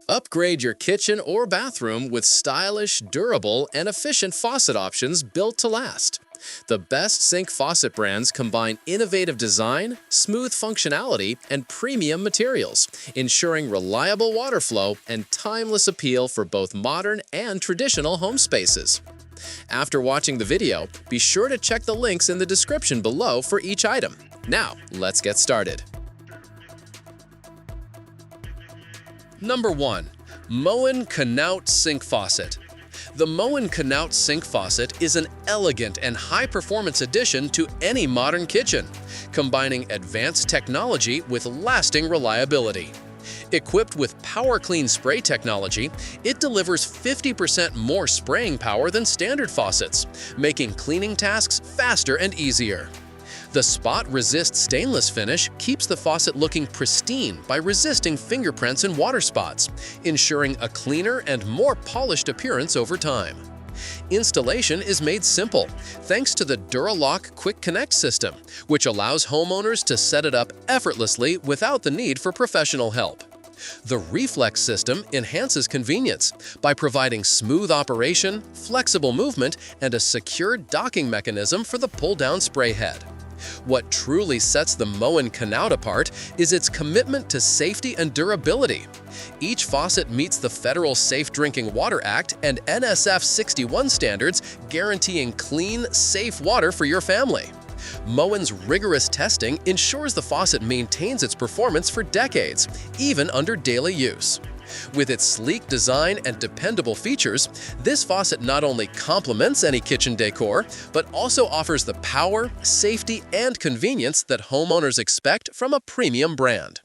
Upgrade your kitchen or bathroom with stylish, durable, and efficient faucet options built to last. The best sink faucet brands combine innovative design, smooth functionality, and premium materials, ensuring reliable water flow and timeless appeal for both modern and traditional home spaces. After watching the video, be sure to check the links in the description below for each item. Now, let's get started. Number 1. Moen Conneaut Sink Faucet. The Moen Conneaut Sink Faucet is an elegant and high-performance addition to any modern kitchen, combining advanced technology with lasting reliability. Equipped with Power Clean spray technology, it delivers 50% more spraying power than standard faucets, making cleaning tasks faster and easier. The spot-resist stainless finish keeps the faucet looking pristine by resisting fingerprints and water spots, ensuring a cleaner and more polished appearance over time. Installation is made simple thanks to the Duralock Quick Connect system, which allows homeowners to set it up effortlessly without the need for professional help. The Reflex system enhances convenience by providing smooth operation, flexible movement, and a secure docking mechanism for the pull-down spray head. What truly sets the Moen Conneaut apart is its commitment to safety and durability. Each faucet meets the Federal Safe Drinking Water Act and NSF 61 standards, guaranteeing clean, safe water for your family. Moen's rigorous testing ensures the faucet maintains its performance for decades, even under daily use. With its sleek design and dependable features, this faucet not only complements any kitchen decor, but also offers the power, safety, and convenience that homeowners expect from a premium brand.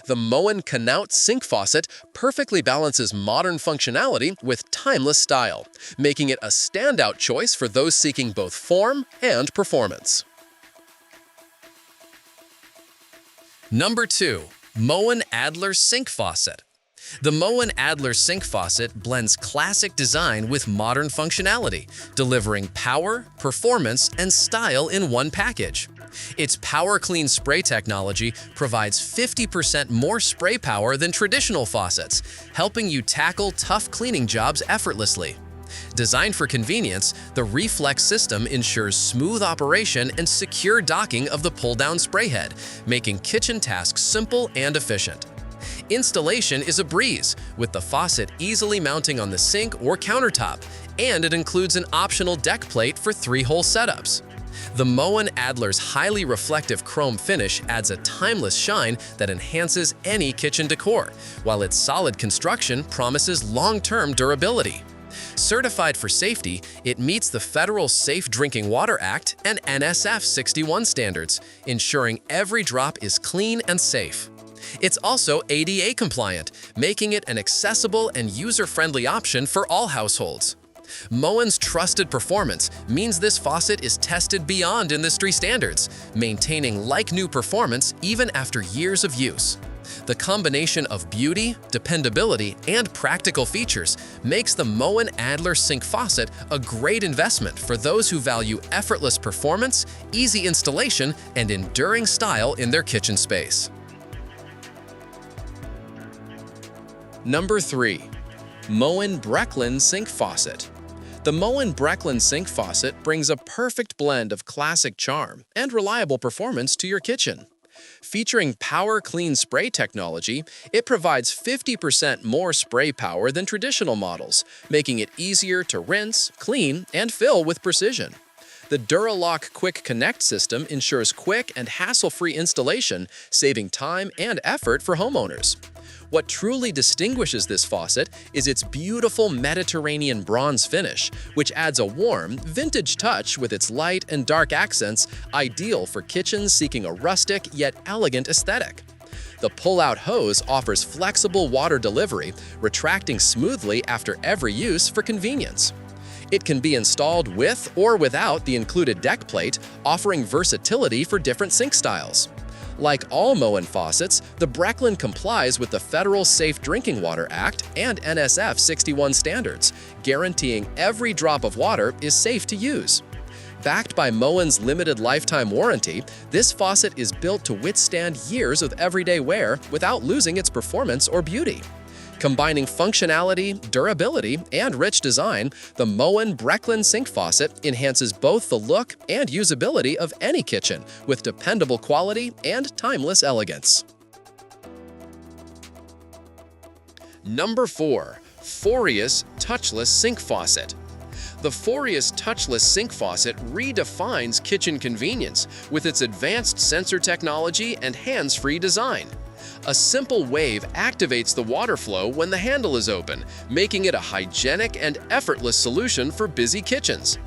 The Moen Conneaut Sink Faucet perfectly balances modern functionality with timeless style, making it a standout choice for those seeking both form and performance. Number 2. Moen Adler Sink Faucet. The Moen Adler Sink Faucet blends classic design with modern functionality, delivering power, performance, and style in one package. Its Power Clean spray technology provides 50% more spray power than traditional faucets, helping you tackle tough cleaning jobs effortlessly. Designed for convenience, the Reflex system ensures smooth operation and secure docking of the pull-down spray head, making kitchen tasks simple and efficient. Installation is a breeze, with the faucet easily mounting on the sink or countertop, and it includes an optional deck plate for 3-hole setups. The Moen Adler's highly reflective chrome finish adds a timeless shine that enhances any kitchen decor, while its solid construction promises long-term durability. Certified for safety, it meets the Federal Safe Drinking Water Act and NSF 61 standards, ensuring every drop is clean and safe. It's also ADA compliant, making it an accessible and user-friendly option for all households. Moen's trusted performance means this faucet is tested beyond industry standards, maintaining like-new performance even after years of use. The combination of beauty, dependability, and practical features makes the Moen Adler Sink Faucet a great investment for those who value effortless performance, easy installation, and enduring style in their kitchen space. Number 3. Moen Brecklyn Sink Faucet. The Moen Brecklyn Sink Faucet brings a perfect blend of classic charm and reliable performance to your kitchen. Featuring Power Clean spray technology, it provides 50% more spray power than traditional models, making it easier to rinse, clean, and fill with precision. The Duralock Quick Connect system ensures quick and hassle-free installation, saving time and effort for homeowners. What truly distinguishes this faucet is its beautiful Mediterranean bronze finish, which adds a warm, vintage touch with its light and dark accents, ideal for kitchens seeking a rustic yet elegant aesthetic. The pull-out hose offers flexible water delivery, retracting smoothly after every use for convenience. It can be installed with or without the included deck plate, offering versatility for different sink styles. Like all Moen faucets, the Brecklyn complies with the Federal Safe Drinking Water Act and NSF 61 standards, guaranteeing every drop of water is safe to use. Backed by Moen's limited lifetime warranty, this faucet is built to withstand years of everyday wear without losing its performance or beauty. Combining functionality, durability, and rich design, the Moen Brecklyn sink faucet enhances both the look and usability of any kitchen with dependable quality and timeless elegance. Number 4. FORIOUS Touchless Sink Faucet. The FORIOUS Touchless Sink Faucet redefines kitchen convenience with its advanced sensor technology and hands-free design. A simple wave activates the water flow when the handle is open, making it a hygienic and effortless solution for busy kitchens.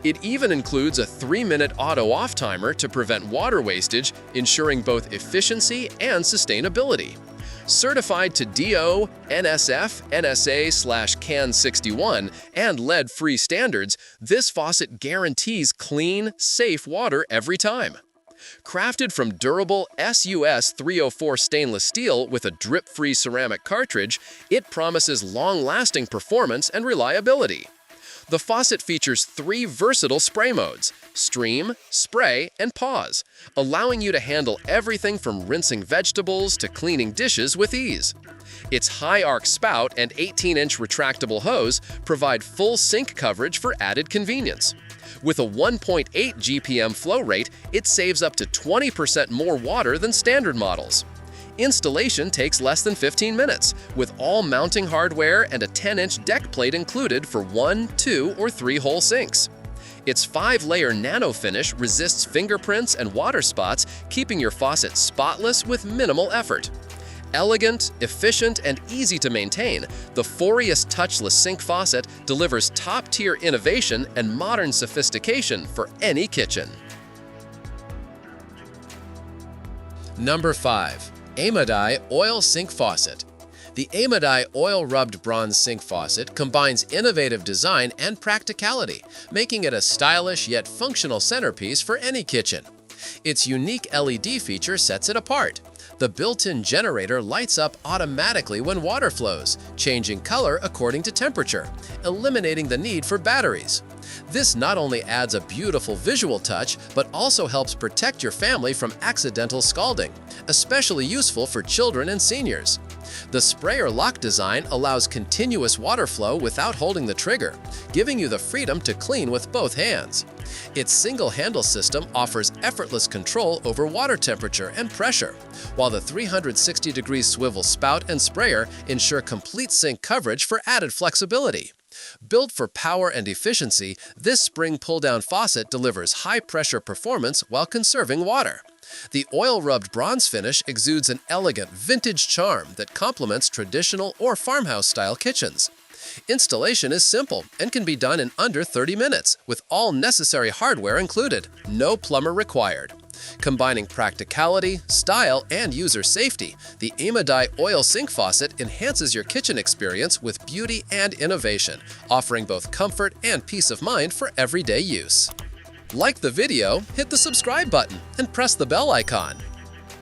It even includes a 3-minute auto-off timer to prevent water wastage, ensuring both efficiency and sustainability. Certified to DO, NSF, NSA/CAN 61, and lead-free standards, this faucet guarantees clean, safe water every time. Crafted from durable SUS 304 stainless steel with a drip-free ceramic cartridge, it promises long-lasting performance and reliability. The faucet features 3 versatile spray modes: stream, spray, and pause, allowing you to handle everything from rinsing vegetables to cleaning dishes with ease. Its high-arc spout and 18-inch retractable hose provide full sink coverage for added convenience. With a 1.8 GPM flow rate, it saves up to 20% more water than standard models. Installation takes less than 15 minutes, with all mounting hardware and a 10-inch deck plate included for 1, 2, or 3-hole sinks. Its 5-layer nano finish resists fingerprints and water spots, keeping your faucet spotless with minimal effort. Elegant, efficient, and easy to maintain, the FORIOUS Touchless Sink Faucet delivers top-tier innovation and modern sophistication for any kitchen. Number 5. AIMADI Oil Sink Faucet. The AIMADI oil-rubbed bronze sink faucet combines innovative design and practicality, making it a stylish yet functional centerpiece for any kitchen. Its unique LED feature sets it apart. The built-in generator lights up automatically when water flows, changing color according to temperature, eliminating the need for batteries. This not only adds a beautiful visual touch, but also helps protect your family from accidental scalding, especially useful for children and seniors. The sprayer lock design allows continuous water flow without holding the trigger, giving you the freedom to clean with both hands. Its single handle system offers effortless control over water temperature and pressure, while the 360-degree swivel spout and sprayer ensure complete sink coverage for added flexibility. Built for power and efficiency, this spring pull-down faucet delivers high-pressure performance while conserving water. The oil-rubbed bronze finish exudes an elegant, vintage charm that complements traditional or farmhouse-style kitchens. Installation is simple and can be done in under 30 minutes, with all necessary hardware included. No plumber required. Combining practicality, style, and user safety, the AIMADI Oil Sink Faucet enhances your kitchen experience with beauty and innovation, offering both comfort and peace of mind for everyday use. Like the video, hit the subscribe button, and press the bell icon.